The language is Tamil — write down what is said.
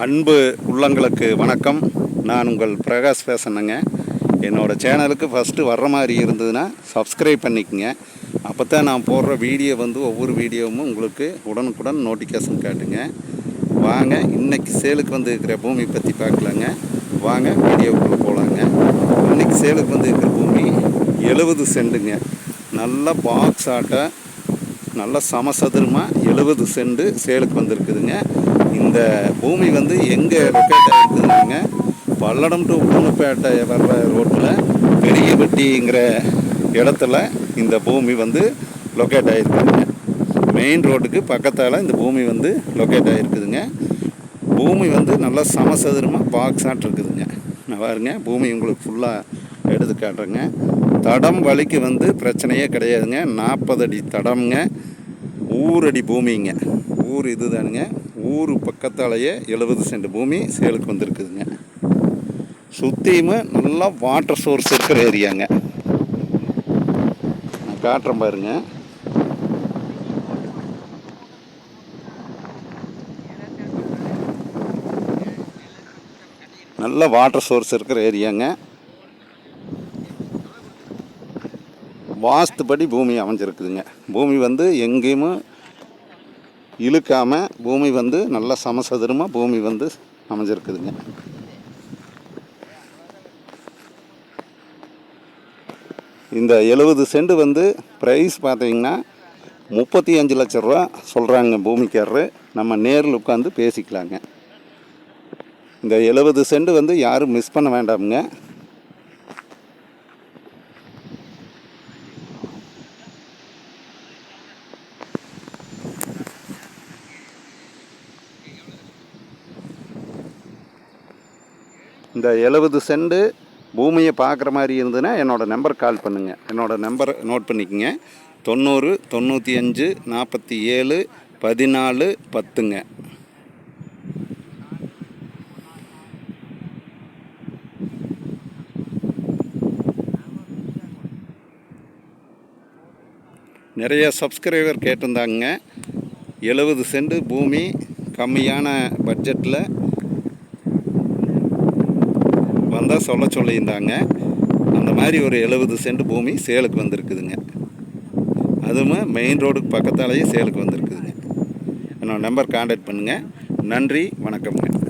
அன்பு உள்ளங்களுக்கு வணக்கம். நான் உங்கள் பிரகாஷ் பேசுனேங்க. என்னோடய சேனலுக்கு ஃபஸ்ட்டு வர்ற மாதிரி இருந்ததுன்னா சப்ஸ்கிரைப் பண்ணிக்கோங்க. அப்போ தான் நான் போடுற வீடியோ ஒவ்வொரு வீடியோவும் உங்களுக்கு உடனுக்குடன் நோட்டிஃபிகேஷன் காட்டுங்க. வாங்க, இன்றைக்கி சேலுக்கு இருக்கிற பூமி பற்றி பார்க்கலாங்க. வாங்க வீடியோக்குள்ளே போகலாங்க. இன்றைக்கி சேலுக்கு இருக்கிற பூமி 70 சென்ட்டுங்க. நல்ல பாக்ஸ் ஆட்டை நல்ல சமசதுரமாக 70 சென்ட் சேலுக்கு வந்திருக்குதுங்க. இந்த பூமி எங்கே லொக்கேட் ஆகிருக்குதுங்க, பல்லடம் டு உடுமலைப்பேட்டை வர்ற ரோட்டில் பெரியபட்டிங்கிற இடத்துல இந்த பூமி லொக்கேட் ஆகிருக்குதுங்க. மெயின் ரோட்டுக்கு பக்கத்தால் இந்த பூமி லொக்கேட் ஆகிருக்குதுங்க. பூமி நல்லா சமசதுரமாக பாக்ஸ் ஆட் இருக்குதுங்க. நான் பாருங்க, பூமி உங்களுக்கு ஃபுல்லாக எடுத்து காட்டுறேங்க. தடம் வலிக்கு பிரச்சனையே கிடையாதுங்க. 40 அடி தடம்ங்க. ஊரடி பூமிங்க. ஊர் இது தானுங்க. ஊர் பக்கத்தாலேயே 70 சென்ட் பூமி சேலுக்கு வந்திருக்குதுங்க. சுற்றியுமே நல்லா வாட்டர் சோர்ஸ் இருக்கிற ஏரியாங்க. நான் காட்டுறேன் பாருங்க. நல்ல வாட்டர் சோர்ஸ் இருக்கிற ஏரியாங்க. வாஸ்துபடி பூமி அமைஞ்சிருக்குதுங்க. பூமி எங்கேயுமே இழுக்காமல் பூமி நல்ல சமசதுரமாக பூமி அமைஞ்சிருக்குதுங்க. இந்த 70 சென்ட் ப்ரைஸ் பார்த்தீங்கன்னா 35 லட்ச ரூபா சொல்கிறாங்க பூமிக்காரரு. நம்ம நேரில் உட்காந்து பேசிக்கலாங்க. இந்த 70 சென்ட் யாரும் மிஸ் பண்ண வேண்டாமுங்க. இந்த 70 சென்ட் பூமியை பார்க்குற மாதிரி இருந்ததுன்னா என்னோடய நம்பருக்கு கால் பண்ணுங்கள். என்னோடய நம்பரை நோட் பண்ணிக்கோங்க. 90 95 47 14 10ங்க. நிறைய சப்ஸ்கிரைபர் கேட்டிருந்தாங்க. 70 சென்ட் பூமி கம்மியான பட்ஜெட்டில் வந்தால் சொல்லியிருந்தாங்க. அந்த மாதிரி ஒரு 70 சென்ட் பூமி சேலுக்கு வந்திருக்குதுங்க. அதுவும் மெயின் ரோடுக்கு பக்கத்தாலேயே சேலுக்கு வந்திருக்குதுங்க. என்னோடய நம்பர் கான்டாக்ட் பண்ணுங்கள். நன்றி, வணக்கம்ங்க.